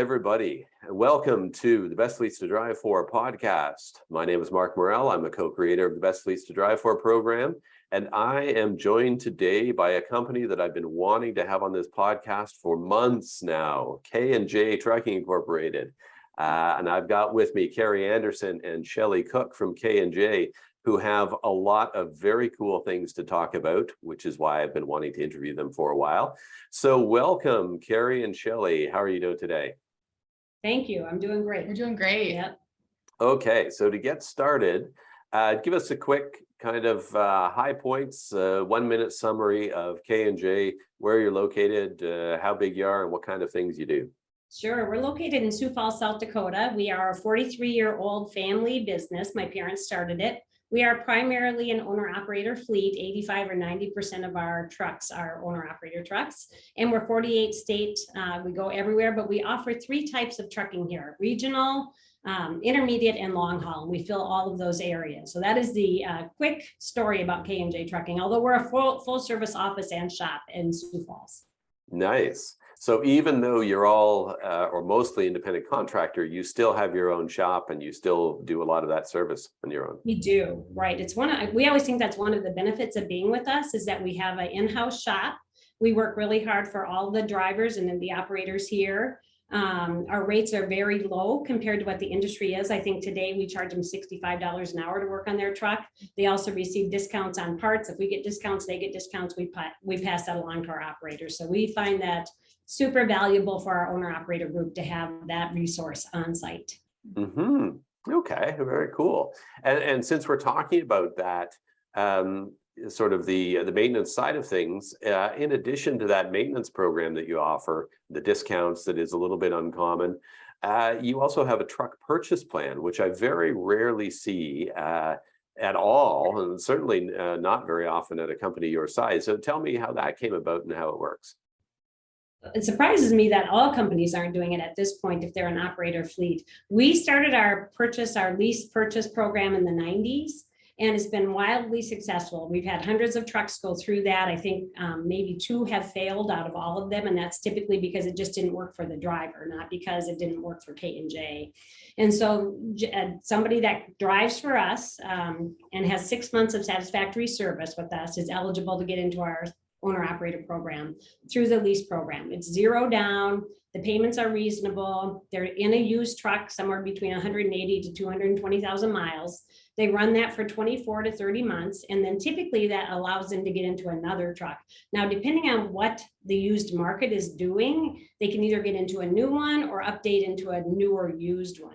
everybody. Welcome to the Best Lease to Drive For podcast. My name is Mark Morrell. I'm a co-creator of the Best Lease to Drive For program, and I am joined today by a company that I've been wanting to have on this podcast for months now, K&J Trucking Incorporated. And I've got with me Carrie Anderson and Shelly Koch from K&J, who have a lot of very cool things to talk about, which is why I've been wanting to interview them for a while. So welcome, Carrie and Shelly. How are you doing today? Thank you. I'm doing great. We're doing great. Yep. Okay, so to get started, give us a quick kind of high points, 1 minute summary of K&J, where you're located, how big you are, and what kind of things you do. Sure. We're located in Sioux Falls, South Dakota. We are a 43-year-old family business. My parents started it. We are primarily an owner-operator fleet. 85 or 90% of our trucks are owner-operator trucks. And we're 48 states. We go everywhere, but we offer 3 types of trucking here: regional, intermediate, and long haul. We fill all of those areas. So that is the quick story about K&J Trucking, although we're a full service office and shop in Sioux Falls. Nice. So even though you're all or mostly independent contractor, you still have your own shop and you still do a lot of that service on your own. We do, right? It's we always think that's one of the benefits of being with us, is that we have an in-house shop. We work really hard for all the drivers and then the operators here. Our rates are very low compared to what the industry is. I think today we charge them $65 an hour to work on their truck. They also receive discounts on parts. If we get discounts, they get discounts. We pass that along to our operators. So we find that super valuable for our owner operator group to have that resource on site. Mm-hmm. Okay, very cool. And since we're talking about that, sort of the maintenance side of things, in addition to that maintenance program that you offer, the discounts that is a little bit uncommon, you also have a truck purchase plan, which I very rarely see at all, and certainly not very often at a company your size. So tell me how that came about and how it works. It surprises me that all companies aren't doing it at this point if they're an operator fleet. We started our lease purchase program in the 90s, and it's been wildly successful. We've had hundreds of trucks go through that. I think maybe 2 have failed out of all of them, and that's typically because it just didn't work for the driver, not because it didn't work for K&J. And so somebody that drives for us and has 6 months of satisfactory service with us is eligible to get into our owner-operator program through the lease program. It's 0 down. The payments are reasonable. They're in a used truck somewhere between 180 to 220,000 miles. They run that for 24 to 30 months, and then typically that allows them to get into another truck. Now, depending on what the used market is doing, they can either get into a new one or update into a newer used one.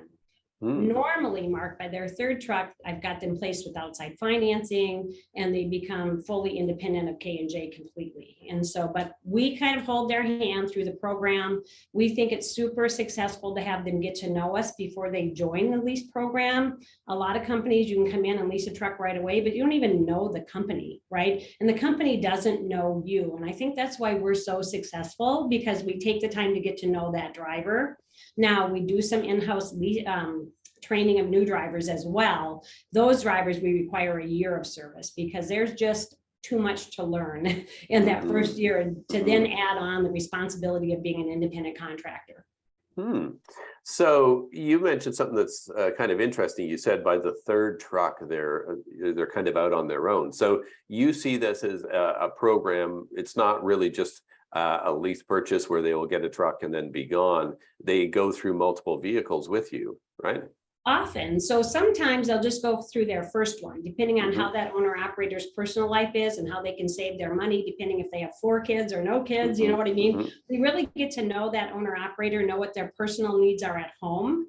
Normally, Mark, by their 3rd truck, I've got them placed with outside financing, and they become fully independent of K&J completely. And so, but we kind of hold their hand through the program. We think it's super successful to have them get to know us before they join the lease program. A lot of companies, you can come in and lease a truck right away, but you don't even know the company, right? And the company doesn't know you. And I think that's why we're so successful, because we take the time to get to know that driver. Now, we do some in-house training of new drivers as well. Those drivers, we require a year of service because there's just too much to learn in that first year to then add on the responsibility of being an independent contractor. So you mentioned something that's kind of interesting. You said by the 3rd truck, they're kind of out on their own. So you see this as a program. It's not really just a lease purchase where they will get a truck and then be gone. They go through multiple vehicles with you, right? Often. So sometimes they'll just go through their first one, depending on how that owner operator's personal life is and how they can save their money, depending if they have 4 kids or no kids, you know what I mean? We really get to know that owner operator, know what their personal needs are at home.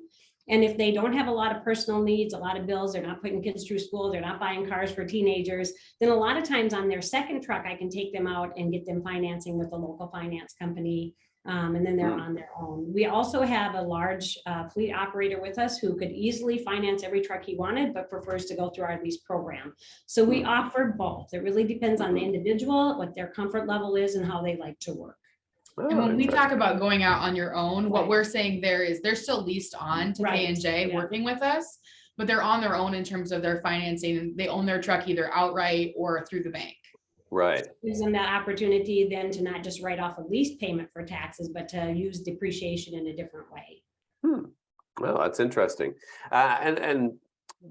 And if they don't have a lot of personal needs, a lot of bills, they're not putting kids through school, they're not buying cars for teenagers, then a lot of times on their 2nd truck, I can take them out and get them financing with a local finance company. And then they're on their own. We also have a large fleet operator with us who could easily finance every truck he wanted, but prefers to go through our lease program. So we offer both. It really depends on the individual, what their comfort level is, and how they like to work. And when we talk about going out on your own, what we're saying there is they're still leased on to K&J working with us, but they're on their own in terms of their financing. They own their truck either outright or through the bank. Right. Gives them that opportunity then to not just write off a lease payment for taxes, but to use depreciation in a different way. Well, that's interesting. And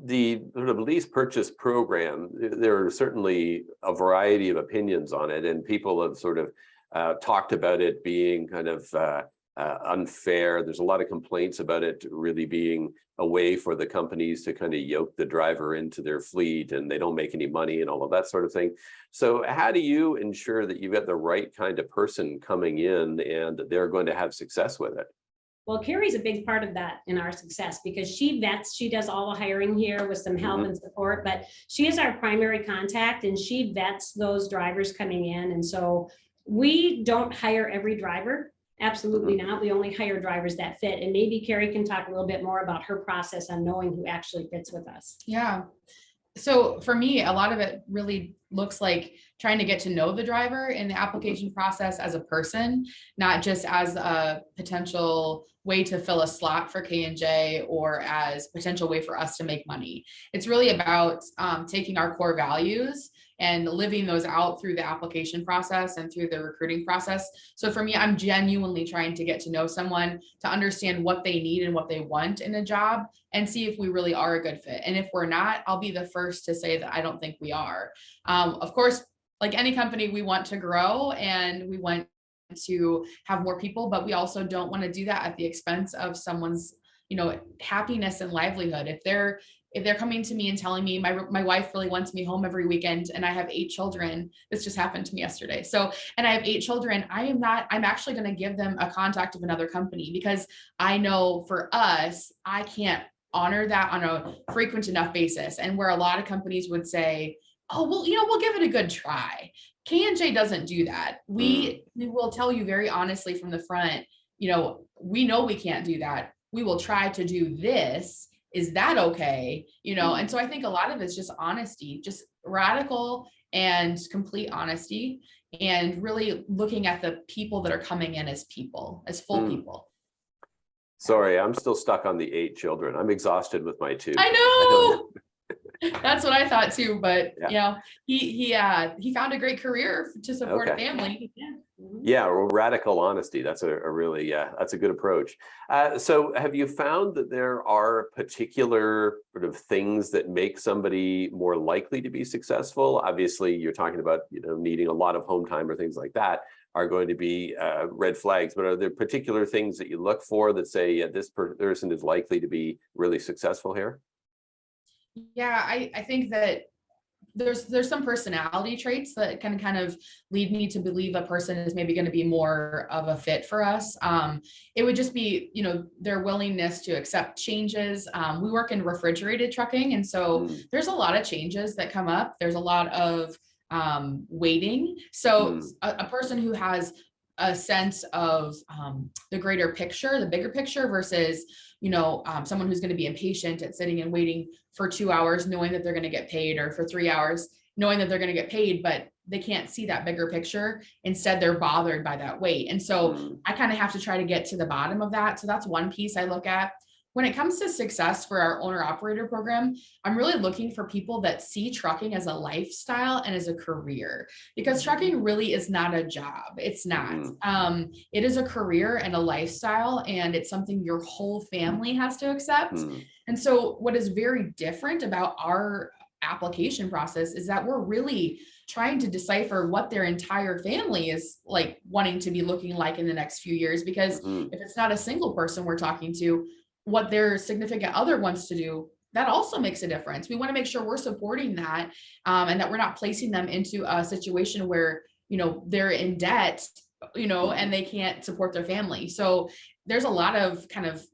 the sort of lease purchase program, there are certainly a variety of opinions on it, and people have sort of talked about it being kind of unfair. There's a lot of complaints about it really being a way for the companies to kind of yoke the driver into their fleet, and they don't make any money and all of that sort of thing. So how do you ensure that you've got the right kind of person coming in and that they're going to have success with it? Well, Carrie's a big part of that in our success because she vets, she does all the hiring here with some help and support, but she is our primary contact and she vets those drivers coming in. And so we don't hire every driver. Absolutely not. We only hire drivers that fit. And maybe Carrie can talk a little bit more about her process on knowing who actually fits with us. Yeah. So for me, a lot of it really looks like trying to get to know the driver in the application process as a person, not just as a potential way to fill a slot for K&J or as potential way for us to make money. It's really about taking our core values and living those out through the application process and through the recruiting process. So for me, I'm genuinely trying to get to know someone, to understand what they need and what they want in a job, and see if we really are a good fit. And if we're not, I'll be the first to say that I don't think we are. Of course, like any company, we want to grow and we want to have more people, but we also don't want to do that at the expense of someone's, happiness and livelihood. If they're coming to me and telling me my wife really wants me home every weekend and I have 8 children, this just happened to me yesterday. So, and I have 8 children, I'm actually going to give them a contact of another company because I know for us, I can't honor that on a frequent enough basis. And where a lot of companies would say, oh, well, we'll give it a good try. K&J doesn't do that. We will tell you very honestly from the front, we know we can't do that. We will try to do this. Is that okay? And so I think a lot of it's just honesty, just radical and complete honesty, and really looking at the people that are coming in as people, as full people. Sorry, I'm still stuck on the 8 children. I'm exhausted with my 2. I know. That's what I thought too, but he found a great career to support a family. Yeah, well, radical honesty. That's a really that's a good approach. So have you found that there are particular sort of things that make somebody more likely to be successful? Obviously, you're talking about needing a lot of home time or things like that are going to be red flags, but are there particular things that you look for that say this person is likely to be really successful here? Yeah, I think that there's some personality traits that can kind of lead me to believe a person is maybe going to be more of a fit for us. It would just be, their willingness to accept changes. We work in refrigerated trucking, and so there's a lot of changes that come up. There's a lot of waiting. So a person who has a sense of the greater picture, the bigger picture versus someone who's going to be impatient at sitting and waiting for 2 hours, knowing that they're going to get paid, or for 3 hours, knowing that they're going to get paid, but they can't see that bigger picture. Instead, they're bothered by that wait. And so I kind of have to try to get to the bottom of that. So that's one piece I look at. When it comes to success for our owner operator program, I'm really looking for people that see trucking as a lifestyle and as a career, because trucking really is not a job. It's not. It is a career and a lifestyle, and it's something your whole family has to accept. And so what is very different about our application process is that we're really trying to decipher what their entire family is like wanting to be looking like in the next few years, because if it's not a single person we're talking to, what their significant other wants to do, that also makes a difference. We want to make sure we're supporting that, and that we're not placing them into a situation where, they're in debt, and they can't support their family. So there's a lot of kind of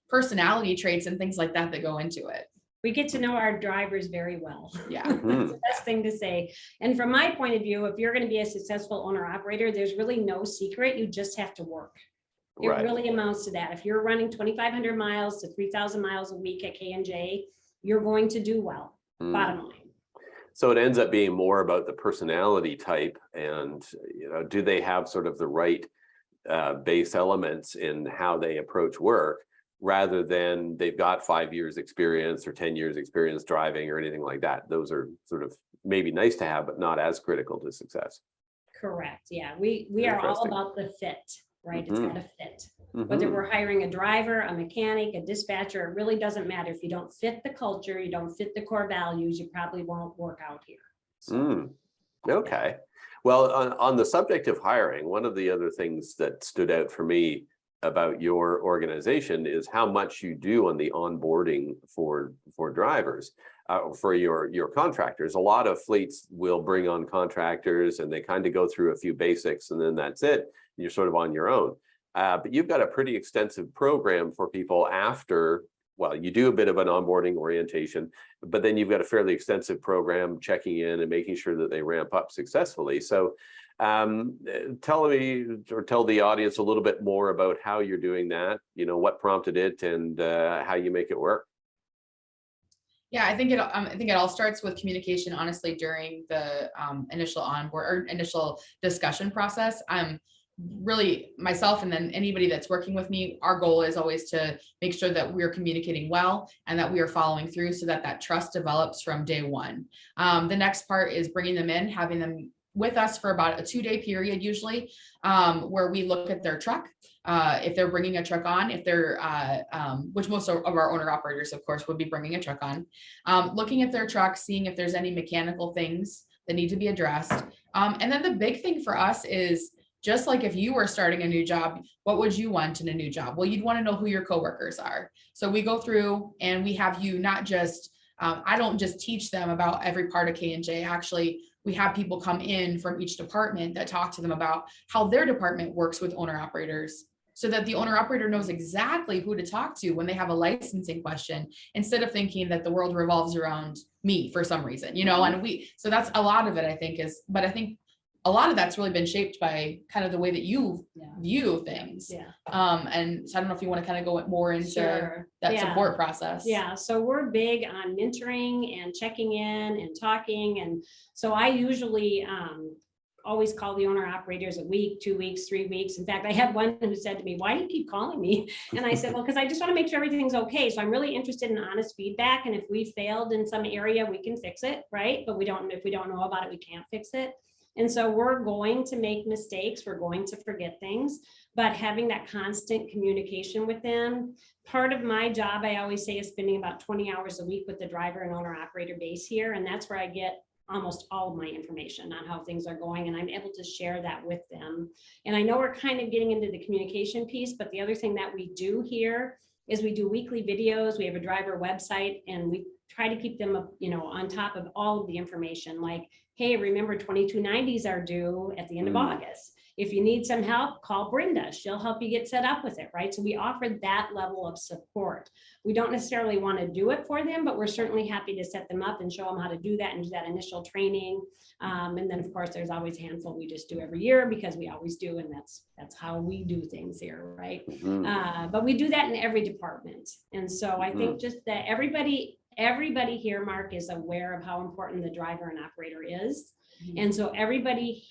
personality traits and things like that that go into it. We get to know our drivers very well. Yeah. That's the best thing to say. And from my point of view, if you're going to be a successful owner operator, there's really no secret. You just have to work. It really amounts to that. If you're running 2,500 miles to 3,000 miles a week at K&J, you're going to do well, bottom line. So it ends up being more about the personality type, and do they have sort of the right base elements in how they approach work, rather than they've got 5 years experience or 10 years experience driving or anything like that. Those are sort of maybe nice to have, but not as critical to success. Correct. Yeah, we are all Interesting. about the fit, right? It's Mhm. got to fit. Whether Mhm. we're hiring a driver, a mechanic, a dispatcher, it really doesn't matter. If you don't fit the culture, you don't fit the core values, you probably won't work out here. So, Mm. Okay. Well, on the subject of hiring, one of the other things that stood out for me about your organization is how much you do on the onboarding for drivers, for your contractors. A lot of fleets will bring on contractors and they kind of go through a few basics and then that's it. You're sort of on your own. But you've got a pretty extensive program for people after. Well, you do a bit of an onboarding orientation, but then you've got a fairly extensive program checking in and making sure that they ramp up successfully. So tell me, or tell the audience a little bit more about how you're doing that, what prompted it and how you make it work. Yeah, I think it all starts with communication, honestly, during the initial onboard or initial discussion process. Really myself and then anybody that's working with me, our goal is always to make sure that we're communicating well and that we are following through so that trust develops from day one. The next part is bringing them in, having them with us for about a 2-day period usually, where we look at their truck. If they're bringing a truck on, if they're, which most of our owner operators, of course, would be bringing a truck on, looking at their truck, seeing if there's any mechanical things that need to be addressed. And then the big thing for us is, just like if you were starting a new job, what would you want in a new job? Well, you'd want to know who your coworkers are. So we go through and we have you not just, I don't just teach them about every part of K&J. Actually, we have people come in from each department that talk to them about how their department works with owner operators, so that the owner operator knows exactly who to talk to when they have a licensing question, instead of thinking that the world revolves around me for some reason, and so that's a lot of it, I think but I think a lot of that's really been shaped by kind of the way that you view things. yeah. And so I don't know if you want to kind of go more into that support process. Yeah. So we're big on mentoring and checking in and talking. And so I usually always call the owner operators a week, 2 weeks, 3 weeks. In fact, I had one who said to me, "Why do you keep calling me?" And I said, well, because I just want to make sure everything's okay. So I'm really interested in honest feedback. And if we failed in some area, we can fix it, right? But if we don't know about it, we can't fix it. And so we're going to make mistakes. We're going to forget things, but having that constant communication with them. Part of my job, I always say, is spending about 20 hours a week with the driver and owner operator base here. And that's where I get almost all of my information on how things are going. And I'm able to share that with them. And I know we're kind of getting into the communication piece, but the other thing that we do here is we do weekly videos. We have a driver website and we try to keep them up, on top of all of the information, like, hey, remember 2290s are due at the end of August. If you need some help, call Brenda. She'll help you get set up with it, right? So we offer that level of support. We don't necessarily want to do it for them, but we're certainly happy to set them up and show them how to do that and do that initial training. And then, of course, there's always a handful we just do every year because we always do, and that's how we do things here, right? But we do that in every department. And so I think just that everybody here, Mark, is aware of how important the driver and operator is. And so everybody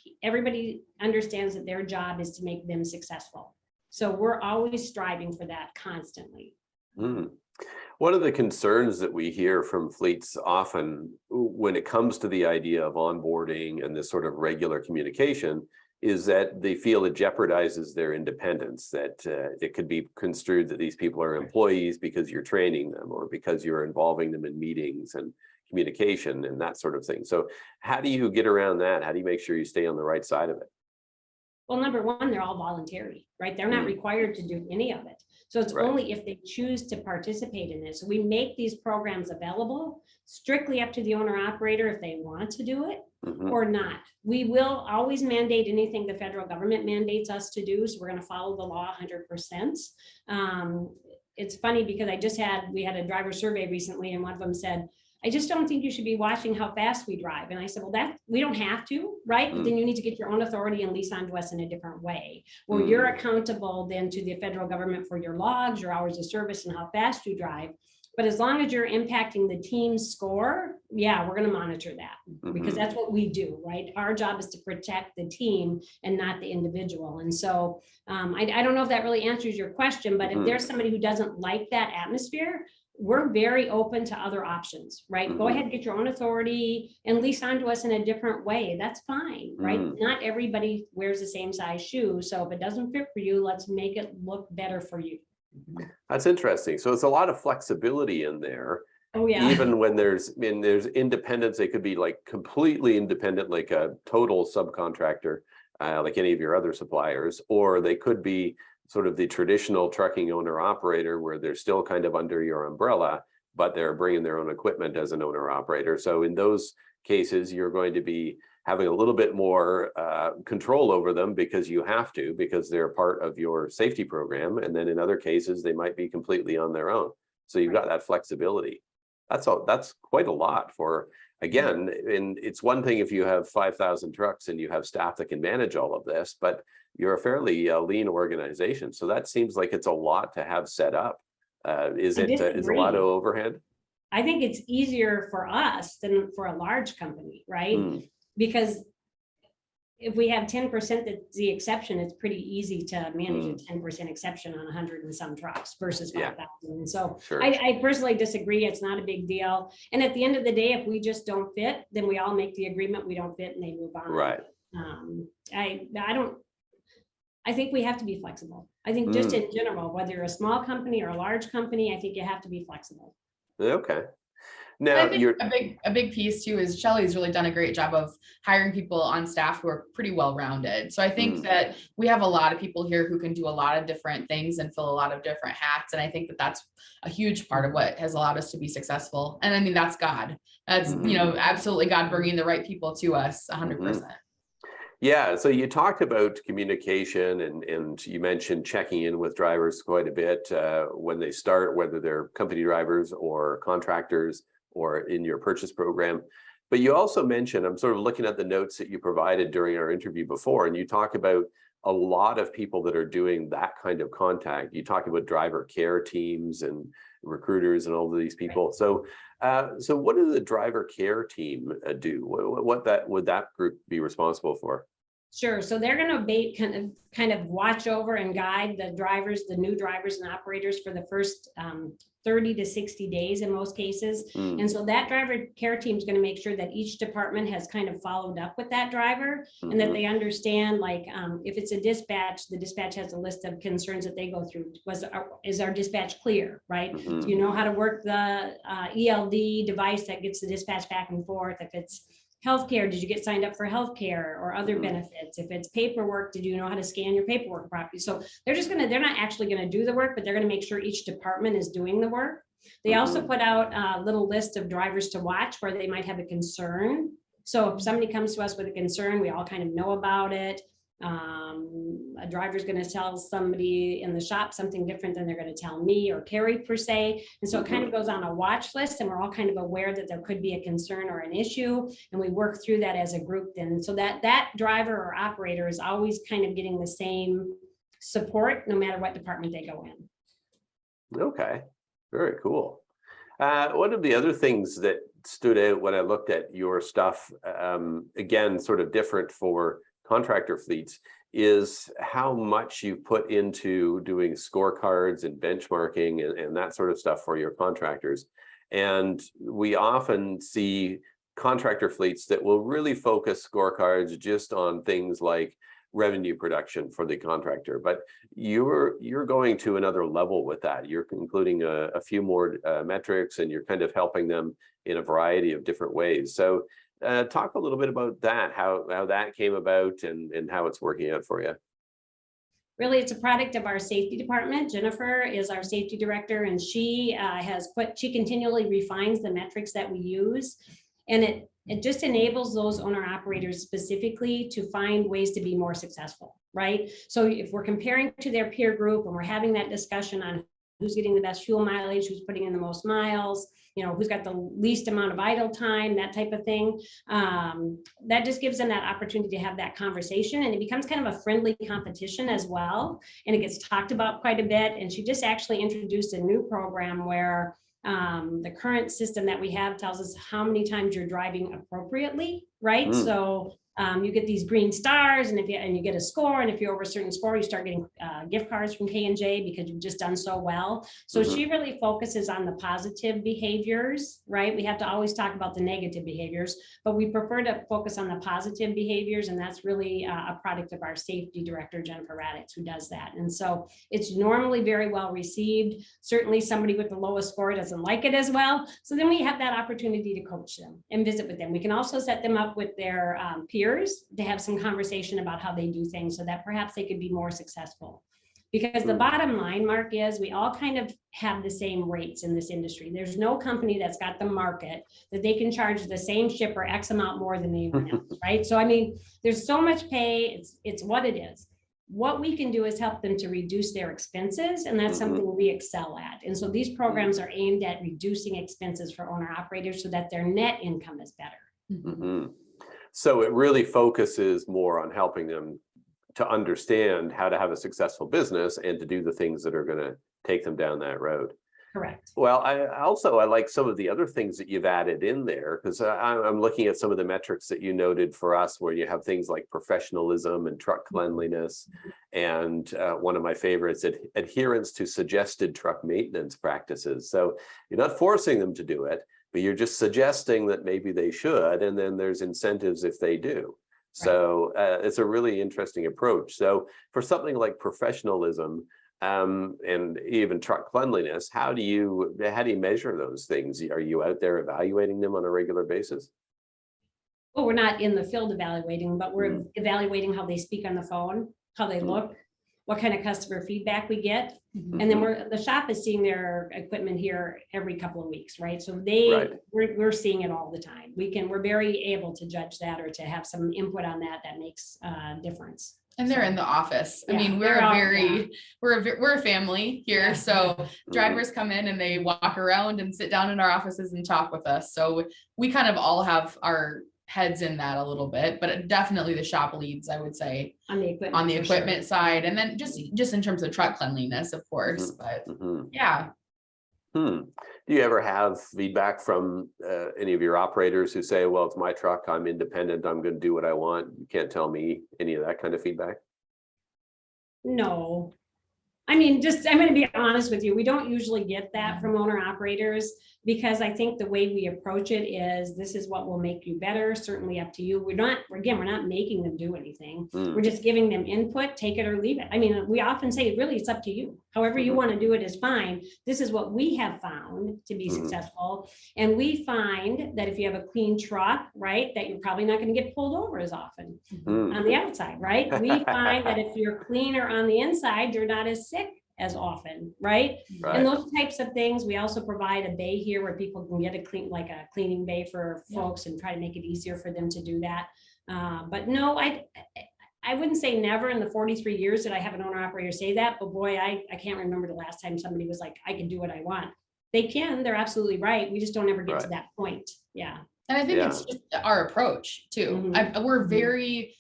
understands that their job is to make them successful. So we're always striving for that constantly. One of the concerns that we hear from fleets often when it comes to the idea of onboarding and this sort of regular communication is that they feel it jeopardizes their independence, that it could be construed that these people are employees because you're training them or because you're involving them in meetings and communication and that sort of thing. So how do you get around that? How do you make sure you stay on the right side of it? Well, number one, they're all voluntary, right? They're not required to do any of it. So it's only if they choose to participate in it. So we make these programs available strictly up to the owner operator if they want to do it or not. We will always mandate anything the federal government mandates us to do. So we're going to follow the law 100%. It's funny because we had a driver survey recently and one of them said, I just don't think you should be watching how fast we drive. And I said, well, we don't have to, right? But then you need to get your own authority and lease onto us in a different way, where you're accountable then to the federal government for your logs, your hours of service, and how fast you drive. But as long as you're impacting the team's score, yeah, we're going to monitor that because that's what we do, right? Our job is to protect the team and not the individual. And so I don't know if that really answers your question, but if there's somebody who doesn't like that atmosphere, we're very open to other options, right? Go ahead, get your own authority and lease onto us in a different way. That's fine, right? Not everybody wears the same size shoe. So if it doesn't fit for you, let's make it look better for you. That's interesting. So it's a lot of flexibility in there. Oh, yeah. Even when there's independence, they could be like completely independent, like a total subcontractor, like any of your other suppliers, or they could be sort of the traditional trucking owner operator where they're still kind of under your umbrella, but they're bringing their own equipment as an owner operator. So in those cases, you're going to be having a little bit more control over them because you have to, because they're part of your safety program. And then in other cases, they might be completely on their own. So you've got that flexibility. That's quite a lot for, again, and it's one thing if you have 5,000 trucks and you have staff that can manage all of this, but you're a fairly lean organization. So that seems like it's a lot to have set up. Is a lot of overhead? I think it's easier for us than for a large company, right? Because if we have 10% that's the exception, it's pretty easy to manage a 10% exception on 100 and some trucks versus 5,000. And so I personally disagree. It's not a big deal. And at the end of the day, if we just don't fit, then we all make the agreement we don't fit and they move on. Right. I think we have to be flexible. I think just in general, whether you're a small company or a large company, I think you have to be flexible. Okay. Now, a big piece too is Shelly's really done a great job of hiring people on staff who are pretty well-rounded. So I think that we have a lot of people here who can do a lot of different things and fill a lot of different hats. And I think that that's a huge part of what has allowed us to be successful. And I mean, that's God. That's, absolutely God bringing the right people to us 100%. Yeah, so you talked about communication and you mentioned checking in with drivers quite a bit when they start, whether they're company drivers or contractors or in your purchase program. But you also mentioned, I'm sort of looking at the notes that you provided during our interview before, and you talk about a lot of people that are doing that kind of contact. You talk about driver care teams and recruiters and all of these people. So what does the driver care team do? What would that group be responsible for? Sure. So they're going to kind of watch over and guide the drivers, the new drivers and operators for the first 30 to 60 days in most cases. And so that driver care team is going to make sure that each department has kind of followed up with that driver and that they understand, like, if it's a dispatch, the dispatch has a list of concerns that they go through. Is our dispatch clear, right? Do you know how to work the ELD device that gets the dispatch back and forth? If it's healthcare, did you get signed up for healthcare or other benefits? If it's paperwork, did you know how to scan your paperwork properly? So they're not actually going to do the work, but they're going to make sure each department is doing the work. They also put out a little list of drivers to watch where they might have a concern. So if somebody comes to us with a concern, we all kind of know about it. A driver's going to tell somebody in the shop something different than they're going to tell me or Carrie per se. And so it kind of goes on a watch list and we're all kind of aware that there could be a concern or an issue. And we work through that as a group then. So that driver or operator is always kind of getting the same support no matter what department they go in. Okay, very cool. One of the other things that stood out when I looked at your stuff, again, sort of different for contractor fleets, is how much you put into doing scorecards and benchmarking and that sort of stuff for your contractors. And we often see contractor fleets that will really focus scorecards just on things like revenue production for the contractor, but you're going to another level with that. You're including a few more metrics, and you're kind of helping them in a variety of different ways. So talk a little bit about that, how that came about and how it's working out for you. Really, it's a product of our safety department. Jennifer is our safety director, and she continually refines the metrics that we use. And it just enables those owner operators specifically to find ways to be more successful, right? So if we're comparing to their peer group and we're having that discussion on who's getting the best fuel mileage, who's putting in the most miles, who's got the least amount of idle time, that type of thing. That just gives them that opportunity to have that conversation, and it becomes kind of a friendly competition as well. And it gets talked about quite a bit. And she just actually introduced a new program where the current system that we have tells us how many times you're driving appropriately, right? So You get these green stars, and you get a score, and if you're over a certain score, you start getting gift cards from K&J because you've just done so well. So she really focuses on the positive behaviors, right? We have to always talk about the negative behaviors, but we prefer to focus on the positive behaviors, and that's really a product of our safety director, Jennifer Radix, who does that. And so it's normally very well received. Certainly somebody with the lowest score doesn't like it as well. So then we have that opportunity to coach them and visit with them. We can also set them up with their peers to have some conversation about how they do things so that perhaps they could be more successful. Because the bottom line, Mark, is we all kind of have the same rates in this industry. There's no company that's got the market that they can charge the same shipper X amount more than anyone else, right? So, I mean, there's so much pay, it's what it is. What we can do is help them to reduce their expenses, and that's something we excel at. And so these programs are aimed at reducing expenses for owner operators so that their net income is better. So it really focuses more on helping them to understand how to have a successful business and to do the things that are going to take them down that road. Correct. Well, I like some of the other things that you've added in there, because I'm looking at some of the metrics that you noted for us, where you have things like professionalism and truck cleanliness, and one of my favorites, adherence to suggested truck maintenance practices. So you're not forcing them to do it, but you're just suggesting that maybe they should, and then there's incentives if they do. So it's a really interesting approach. So for something like professionalism and even truck cleanliness, how do you measure those things? Are you out there evaluating them on a regular basis? Well, we're not in the field evaluating, but we're evaluating how they speak on the phone, how they look, what kind of customer feedback we get. And then the shop is seeing their equipment here every couple of weeks, right? So we're seeing it all the time. We're very able to judge that or to have some input on that makes a difference. And they're in the office. I mean, we're a family here. So drivers come in and they walk around and sit down in our offices and talk with us. So we kind of all have our heads in that a little bit, but definitely the shop leads, I would say, on the equipment side, and then just in terms of truck cleanliness, of course. But yeah. Do you ever have feedback from any of your operators who say, well, it's my truck, I'm independent, I'm going to do what I want, you can't tell me, any of that kind of feedback? No. I mean, I'm going to be honest with you. We don't usually get that from owner operators, because I think the way we approach it is, this is what will make you better. Certainly up to you. We're not making them do anything. We're just giving them input, take it or leave it. I mean, we often say, really, it's up to you. However you want to do it is fine. This is what we have found to be successful. And we find that if you have a clean truck, right, that you're probably not going to get pulled over as often on the outside, right? We find that if you're cleaner on the inside, you're not as sick as often, right? And those types of things. We also provide a bay here where people can get a cleaning bay for folks and try to make it easier for them to do that. But no, I wouldn't say never in the 43 years that I have an owner operator say that, but boy, I can't remember the last time somebody was like, I can do what I want. They can, they're absolutely right. We just don't ever get to that point. Yeah. And I think it's just our approach too. We're very,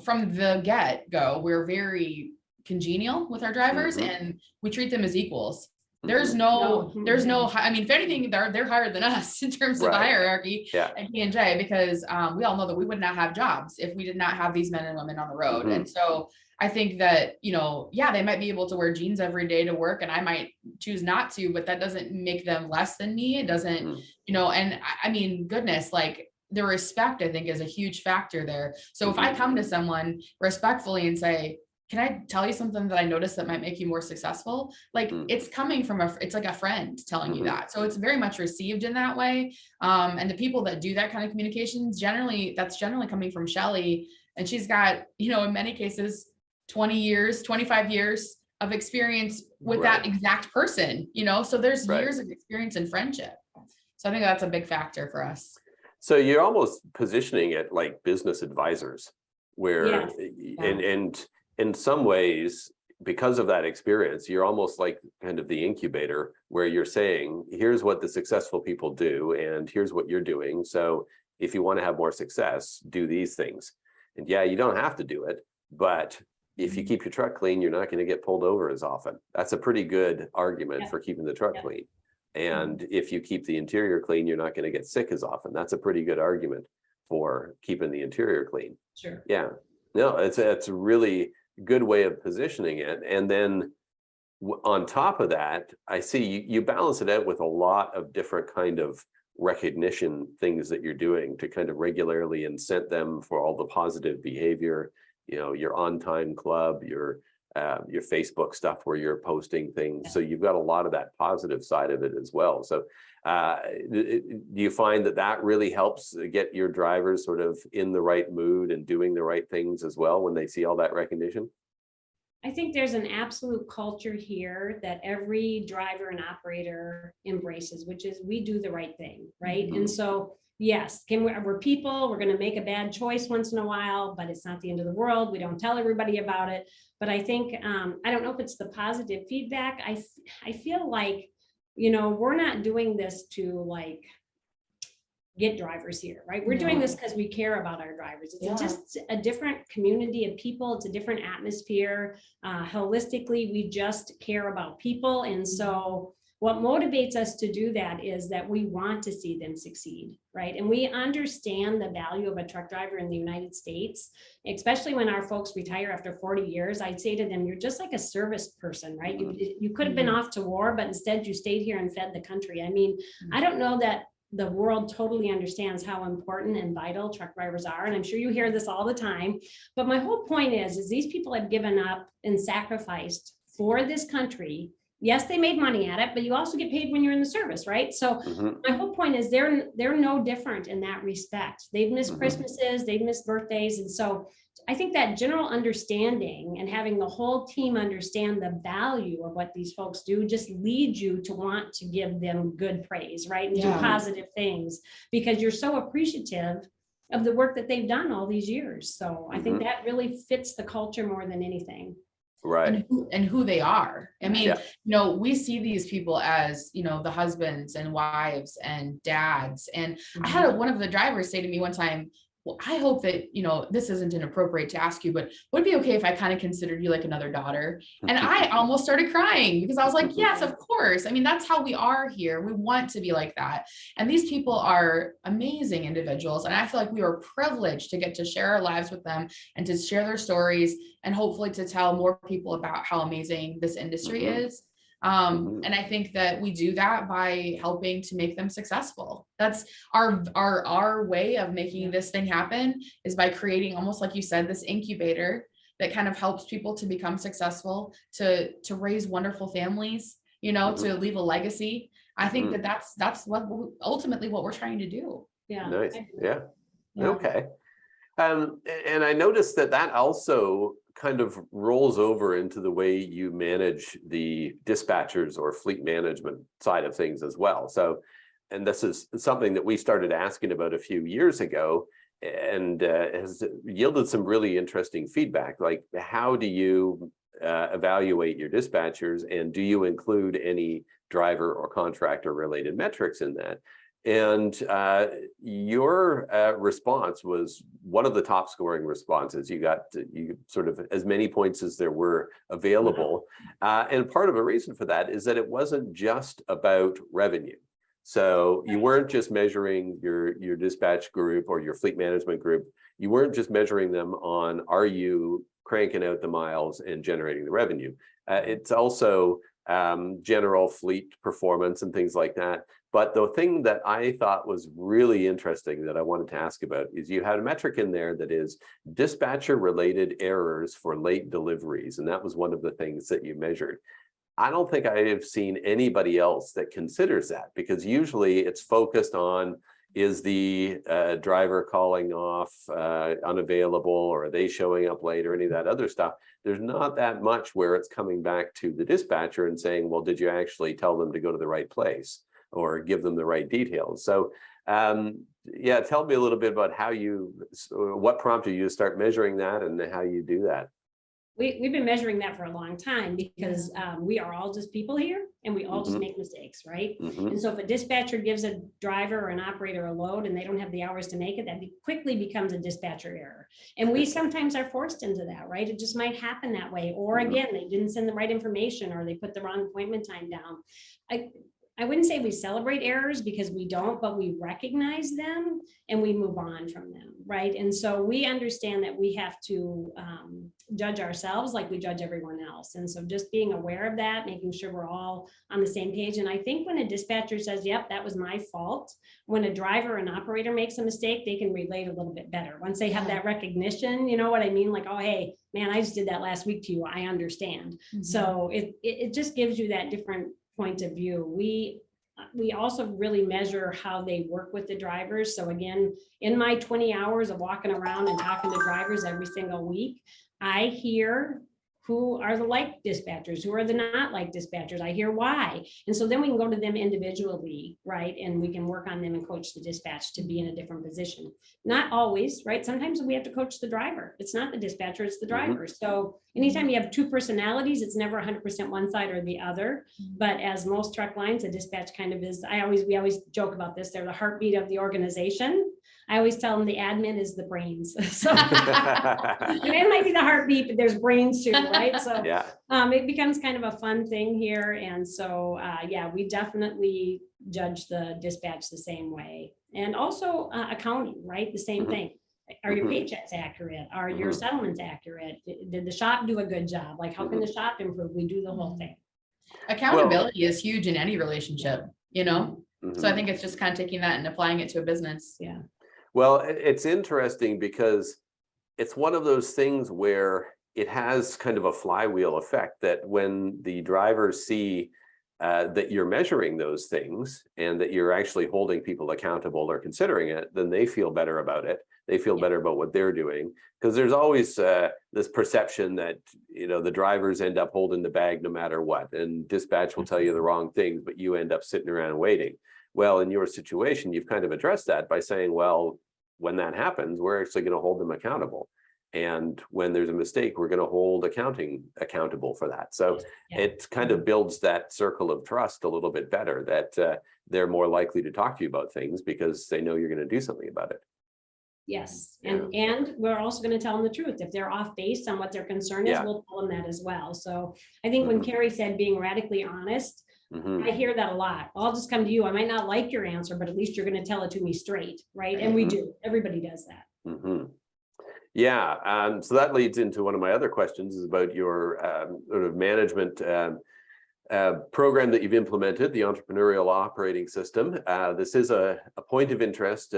from the get-go, we're very congenial with our drivers and we treat them as equals. There's no, I mean, if anything, they're higher than us in terms of hierarchy at K&J, because we all know that we would not have jobs if we did not have these men and women on the road. And so I think that, they might be able to wear jeans every day to work and I might choose not to, but that doesn't make them less than me. It doesn't, and I mean, goodness, like the respect, I think, is a huge factor there. So if I come to someone respectfully and say, can I tell you something that I noticed that might make you more successful? Like it's coming from it's like a friend telling you that. So it's very much received in that way. And the people that do that kind of communications, that's generally coming from Shelly. And she's got, in many cases, 20 years, 25 years of experience with that exact person, so there's years of experience and friendship. So I think that's a big factor for us. So you're almost positioning it like business advisors where, and in some ways, because of that experience, you're almost like kind of the incubator where you're saying, here's what the successful people do, and here's what you're doing. So if you want to have more success, do these things. And you don't have to do it, but if you keep your truck clean, you're not going to get pulled over as often. That's a pretty good argument for keeping the truck clean. And if you keep the interior clean, you're not going to get sick as often. That's a pretty good argument for keeping the interior clean. Sure. Yeah, no, it's a really good way of positioning it. And then on top of that, I see you balance it out with a lot of different kind of recognition things that you're doing to kind of regularly incent them for all the positive behavior, your on-time club, your Facebook stuff where you're posting things. So you've got a lot of that positive side of it as well. So do you find that really helps get your drivers sort of in the right mood and doing the right things as well when they see all that recognition? I think there's an absolute culture here that every driver and operator embraces, which is we do the right thing, right? Mm-hmm. And so, yes, we're people, we're going to make a bad choice once in a while, but it's not the end of the world. We don't tell everybody about it. But I think, I don't know if it's the positive feedback. I feel like, we're not doing this to like get drivers here, right? We're doing this because we care about our drivers. It's just a different community of people. It's a different atmosphere. Holistically, we just care about people. And so what motivates us to do that is that we want to see them succeed, right? And we understand the value of a truck driver in the United States, especially when our folks retire after 40 years. I'd say to them, you're just like a service person, right? You could have been off to war, but instead you stayed here and fed the country. I mean, I don't know that the world totally understands how important and vital truck drivers are. And I'm sure you hear this all the time. But my whole point is these people have given up and sacrificed for this country. Yes, they made money at it, but you also get paid when you're in the service, right? So my whole point is they're no different in that respect. They've missed Christmases, they've missed birthdays. And so I think that general understanding and having the whole team understand the value of what these folks do just leads you to want to give them good praise, right? And do positive things because you're so appreciative of the work that they've done all these years. So I think that really fits the culture more than anything. Right. And who they are. I mean, we see these people as, the husbands and wives and dads. And I had one of the drivers say to me one time, well, I hope that, this isn't inappropriate to ask you, but would it be okay if I kind of considered you like another daughter? And I almost started crying because I was like, yes, of course. I mean, that's how we are here. We want to be like that. And these people are amazing individuals. And I feel like we are privileged to get to share our lives with them and to share their stories and hopefully to tell more people about how amazing this industry is. And I think that we do that by helping to make them successful. That's our way of making this thing happen is by creating, almost like you said, this incubator that kind of helps people to become successful, to raise wonderful families, to leave a legacy. I think that's what ultimately what we're trying to do. Yeah. Nice. Yeah. Okay. And I noticed that also kind of rolls over into the way you manage the dispatchers or fleet management side of things as well. So, and this is something that we started asking about a few years ago and has yielded some really interesting feedback. Like, how do you evaluate your dispatchers, and do you include any driver or contractor related metrics in that? And your response was one of the top scoring responses. You got sort of as many points as there were available. And part of a reason for that is that it wasn't just about revenue. So you weren't just measuring your dispatch group or your fleet management group. You weren't just measuring them on, are you cranking out the miles and generating the revenue? It's also general fleet performance and things like that. But the thing that I thought was really interesting that I wanted to ask about is you had a metric in there that is dispatcher related errors for late deliveries. And that was one of the things that you measured. I don't think I have seen anybody else that considers that, because usually it's focused on, is the driver calling off unavailable, or are they showing up late, or any of that other stuff. There's not that much where it's coming back to the dispatcher and saying, well, did you actually tell them to go to the right place or give them the right details? So yeah, tell me a little bit about what prompted you to start measuring that and how you do that. We've been measuring that for a long time because we are all just people here and we all just make mistakes, right? And so if a dispatcher gives a driver or an operator a load and they don't have the hours to make it, that quickly becomes a dispatcher error. And we sometimes are forced into that, right? It just might happen that way. Or again, they didn't send the right information or they put the wrong appointment time down. I wouldn't say we celebrate errors because we don't, but we recognize them and we move on from them, right? And so we understand that we have to judge ourselves like we judge everyone else. And so just being aware of that, making sure we're all on the same page. And I think when a dispatcher says, yep, that was my fault, when a driver or an operator makes a mistake, they can relate a little bit better. Once they have that recognition, you know what I mean? Like, oh, hey, man, I just did that last week to you. I understand. Mm-hmm. So it just gives you that different point of view. We also really measure how they work with the drivers. So again, in my 20 hours of walking around and talking to drivers every single week, I hear who are the like dispatchers, who are the not like dispatchers. I hear why. And so then we can go to them individually, right? And we can work on them and coach the dispatch to be in a different position. Not always, right? Sometimes we have to coach the driver. It's not the dispatcher, it's the driver. Mm-hmm. So anytime you have two personalities, it's never 100% one side or the other. But as most truck lines, a dispatch kind of is, we always joke about this. They're the heartbeat of the organization. I always tell them the admin is the brains. So it might be the heartbeat, but there's brains too, right? So yeah. It becomes kind of a fun thing here. And so, yeah, we definitely judge the dispatch the same way. And also accounting, right? The same thing. Are your paychecks accurate? Are your settlements accurate? Did the shop do a good job? Like, how can the shop improve? We do the whole thing. Accountability is huge in any relationship, you know? So I think it's just kind of taking that and applying it to a business. Yeah. Well, it's interesting because it's one of those things where it has kind of a flywheel effect that when the drivers see that you're measuring those things and that you're actually holding people accountable or considering it, then they feel better about it. They feel better about what they're doing, because there's always this perception that, you know, the drivers end up holding the bag no matter what, and dispatch will tell you the wrong things, but you end up sitting around waiting. Well, in your situation, you've kind of addressed that by saying, well, when that happens, we're actually going to hold them accountable. And when there's a mistake, we're going to hold accounting accountable for that. So it kind of builds that circle of trust a little bit better, that they're more likely to talk to you about things because they know you're going to do something about it. Yes. And we're also going to tell them the truth. If they're off base on what their concern is, we'll tell them that as well. So I think when Carrie said being radically honest, I hear that a lot. I'll just come to you. I might not like your answer, but at least you're going to tell it to me straight, right? And we do. Everybody does that. Yeah. So that leads into one of my other questions, is about your sort of management program that you've implemented, the entrepreneurial operating system. This is a point of interest,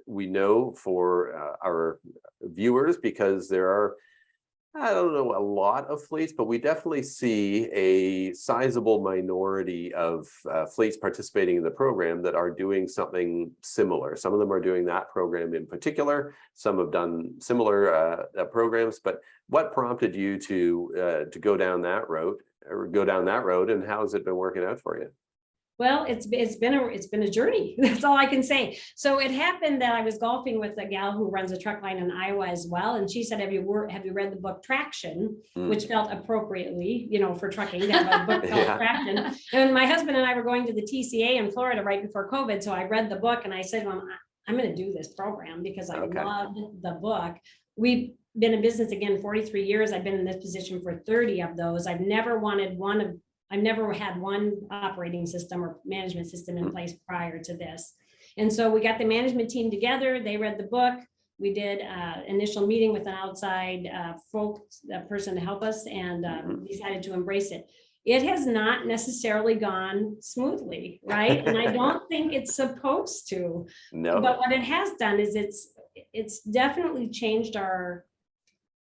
we know, for our viewers, because there are, I don't know, a lot of fleets, but we definitely see a sizable minority of fleets participating in the program that are doing something similar. Some of them are doing that program in particular. Some have done similar programs. But what prompted you to go down that road, and how has it been working out for you? Well, it's been a journey. That's all I can say. So it happened that I was golfing with a gal who runs a truck line in Iowa as well, and she said, "Have you read the book Traction?" Which felt appropriately, you know, for trucking to have a book called Traction. And my husband and I were going to the TCA in Florida right before COVID, so I read the book and I said, "Well, I'm going to do this program because I loved the book." We've been in business again 43 years. I've been in this position for 30 of those. I've never had one operating system or management system in place prior to this. And so we got the management team together. They read the book. We did an initial meeting with an outside person to help us, and decided to embrace it. It has not necessarily gone smoothly, right? And I don't think it's supposed to. No. But what it has done is it's definitely changed our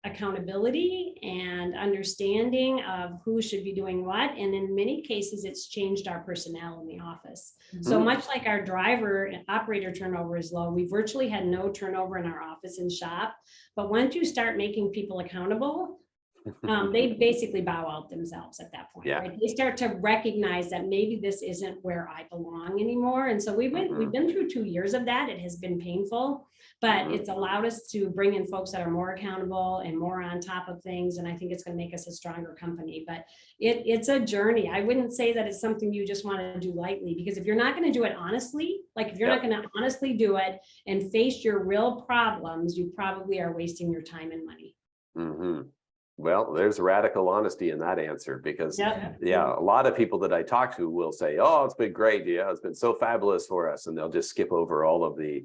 accountability and understanding of who should be doing what. And in many cases, it's changed our personnel in the office. So much like our driver and operator turnover is low, we virtually had no turnover in our office and shop. But once you start making people accountable, they basically bow out themselves at that point, right? They start to recognize that maybe this isn't where I belong anymore. And so we've been through 2 years of that. It has been painful, but it's allowed us to bring in folks that are more accountable and more on top of things. And I think it's going to make us a stronger company, but it's a journey. I wouldn't say that it's something you just want to do lightly, because if you're not going to do it honestly, like if you're not going to honestly do it and face your real problems, you probably are wasting your time and money. Well, there's radical honesty in that answer because Yeah. yeah, a lot of people that I talk to will say, "Oh, it's been great. Yeah, it's been so fabulous for us," and they'll just skip over all of the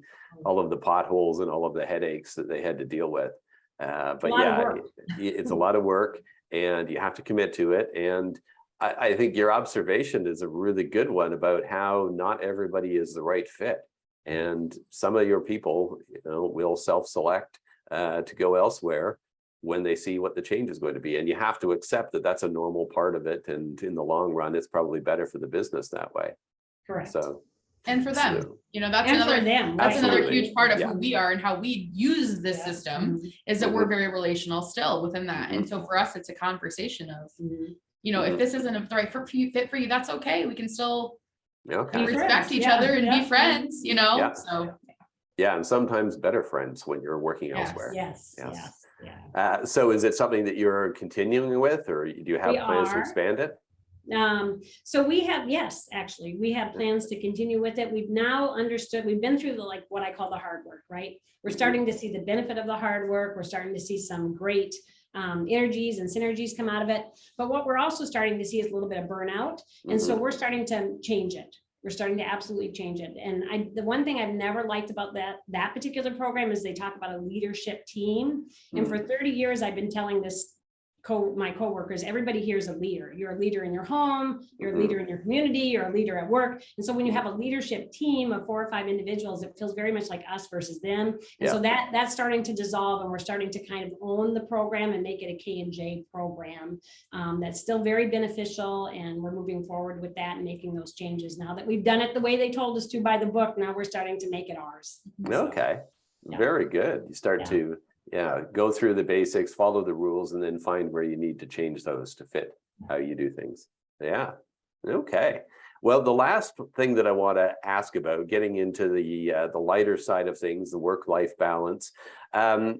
potholes and all of the headaches that they had to deal with. But lot of yeah, work. it's a lot of work, and you have to commit to it. And I think your observation is a really good one about how not everybody is the right fit, and some of your people, will self-select to go elsewhere when they see what the change is going to be. And you have to accept that that's a normal part of it. And in the long run, it's probably better for the business that way. Correct. So, And for them, so, that's And for another them, that's right. another Absolutely. huge part of Yeah. who we are and how we use this Yeah. system Mhm. is that Mhm. we're very relational still within that. And Mhm. so for us, it's a conversation of, Mhm. if Mhm. this isn't the right fit for you, that's okay. We can still okay. Be respect friends. each Yeah. other and Yeah. be friends, Yeah. So Yeah. And sometimes better friends when you're working Yes. elsewhere. Yes, Yes. yes, yeah. So is it something that you're continuing with, or do you have We plans to are. expand it? So we have, yes, actually, we have plans to continue with it. We've now understood, we've been through what I call the hard work, right? We're Mhm. starting to see the benefit of the hard work. We're starting to see some great energies and synergies come out of it. But what we're also starting to see is a little bit of burnout. And so Mhm. we're starting to change it. We're starting to absolutely change it. And the one thing I've never liked about that particular program is they talk about a leadership team. And for 30 years, I've been telling my coworkers, everybody here is a leader. You're a leader in your home, you're a leader in your community, you're a leader at work. And so when you have a leadership team of 4 or 5 individuals, it feels very much like us versus them. And so that's starting to dissolve, and we're starting to kind of own the program and make it a K&J program that's still very beneficial. And we're moving forward with that and making those changes now that we've done it the way they told us to by the book. Now we're starting to make it ours. Okay. Yeah. Very good. You start Yeah. to go through the basics, follow the rules, and then find where you need to change those to fit how you do things. Yeah. Okay. Well, the last thing that I want to ask about, getting into the lighter side of things, the work-life balance,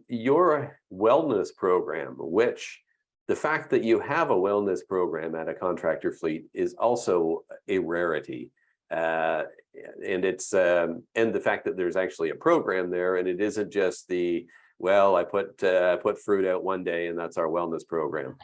your wellness program, which the fact that you have a wellness program at a contractor fleet is also a rarity. And it's and the fact that there's actually a program there, and it isn't just I put fruit out one day and that's our wellness program,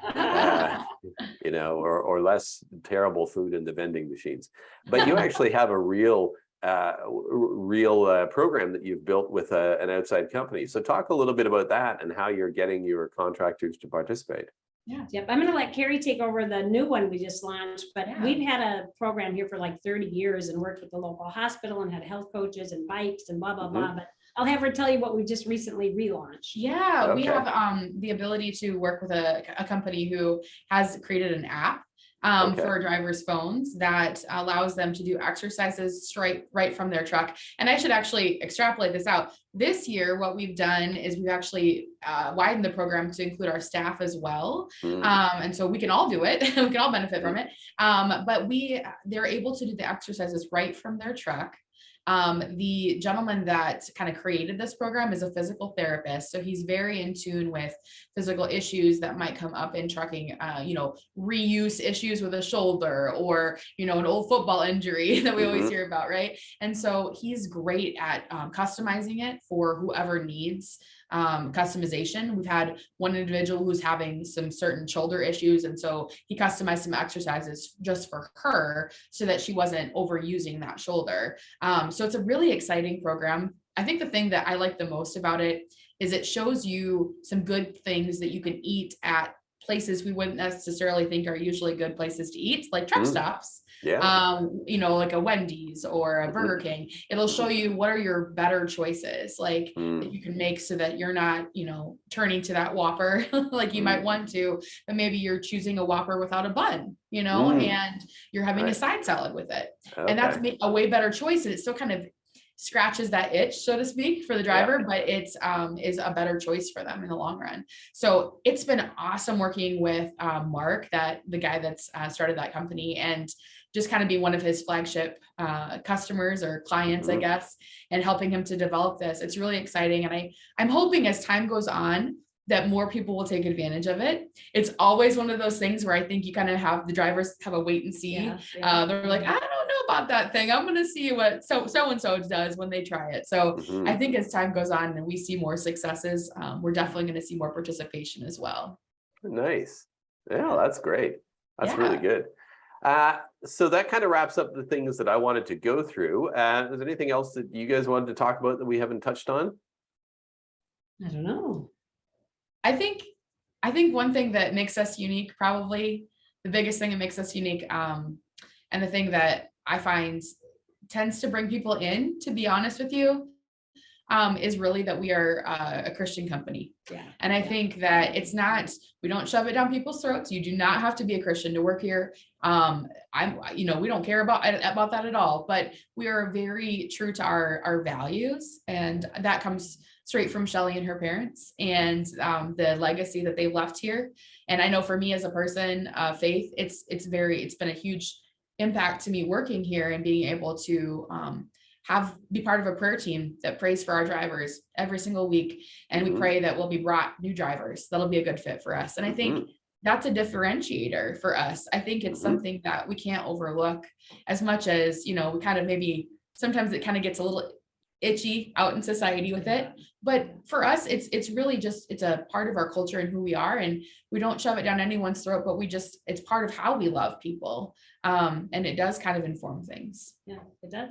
or less terrible food in the vending machines. But you actually have a real program that you've built with an outside company. So talk a little bit about that and how you're getting your contractors to participate. Yeah. Yep. I'm going to let Carrie take over the new one we just launched, but we've had a program here for 30 years and worked with the local hospital and had health coaches and bikes and blah, blah, blah. But I'll have her tell you what we just recently relaunched. Yeah, we have the ability to work with a company who has created an app for drivers' phones that allows them to do exercises right from their truck. And I should actually extrapolate this out. This year, what we've done is we've actually widened the program to include our staff as well. And so we can all do it. We can all benefit from it. But they're able to do the exercises right from their truck. The gentleman that kind of created this program is a physical therapist. So he's very in tune with physical issues that might come up in trucking, reuse issues with a shoulder or, an old football injury that we always hear about. Right. And so he's great at customizing it for whoever needs customization. We've had one individual who's having some certain shoulder issues. And so he customized some exercises just for her so that she wasn't overusing that shoulder. So it's a really exciting program. I think the thing that I like the most about it is it shows you some good things that you can eat at places we wouldn't necessarily think are usually good places to eat, like truck stops. Like a Wendy's or a Burger King. It'll show you what are your better choices, that you can make so that you're not, turning to that Whopper like you might want to, but maybe you're choosing a Whopper without a bun, and you're having a side salad with it. And that's a way better choice. And it still kind of scratches that itch, so to speak, for the driver, but it's is a better choice for them in the long run. So it's been awesome working with Mark, the guy that's started that company, and just kind of be one of his flagship customers or clients, I guess, and helping him to develop this. It's really exciting. And I'm hoping as time goes on that more people will take advantage of it. It's always one of those things where I think you kind of have the drivers have a wait and see. They're like, I don't know about that thing. I'm going to see what so-and-so does when they try it. So I think as time goes on and we see more successes, we're definitely going to see more participation as well. Nice. Yeah, that's great. That's really Yeah. good. So that kind of wraps up the things that I wanted to go through. Is there anything else that you guys wanted to talk about that we haven't touched on? I don't know. I think one thing that makes us unique, probably the biggest thing that makes us unique, and the thing that I find tends to bring people in, to be honest with you, is really that we are a Christian company. Yeah. And I think that it's not, we don't shove it down people's throats. You do not have to be a Christian to work here. We don't care about that at all, but we are very true to our values. And that comes straight from Shelly and her parents, and the legacy that they've left here. And I know for me as a person, faith, it's been a huge impact to me working here and being able to be part of a prayer team that prays for our drivers every single week. And we pray that we'll be brought new drivers that'll be a good fit for us. And I think that's a differentiator for us. I think it's something that we can't overlook, as much as, we kind of maybe sometimes it kind of gets a little itchy out in society with it. But for us, it's really just, it's a part of our culture and who we are. And we don't shove it down anyone's throat, but it's part of how we love people. And it does kind of inform things. Yeah, it does.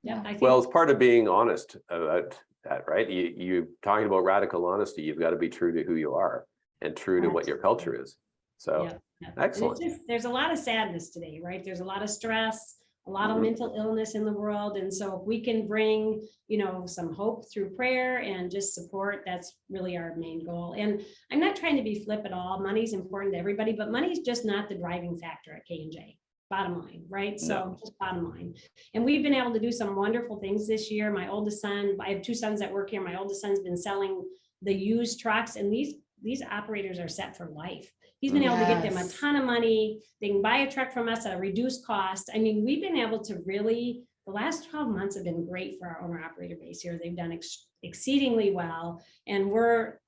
Yeah. I think. Well, it's part of being honest about that, right? You talking about radical honesty. You've got to be true to who you are and true to what your culture is. So excellent. There's a lot of sadness today, right? There's a lot of stress, a lot of mental illness in the world. And so if we can bring, some hope through prayer and just support, that's really our main goal. And I'm not trying to be flip at all. Money's important to everybody, but money's just not the driving factor at K&J. Bottom line, right? So just bottom line. And we've been able to do some wonderful things this year. My oldest son, I have two sons that work here. My oldest son's been selling the used trucks, and these operators are set for life. He's been able to get them a ton of money. They can buy a truck from us at a reduced cost. I mean, we've been able to really, the last 12 months have been great for our owner operator base here. They've done exceedingly well, and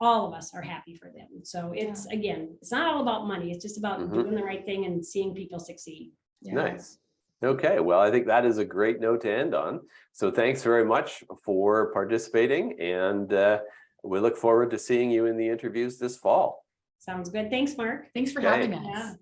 all of us are happy for them. So it's, again, it's not all about money. It's just about doing the right thing and seeing people succeed. Yeah. Nice. Okay, well, I think that is a great note to end on. So thanks very much for participating, and we look forward to seeing you in the interviews this fall. Sounds good. Thanks, Mark. Thanks for having us. Yeah.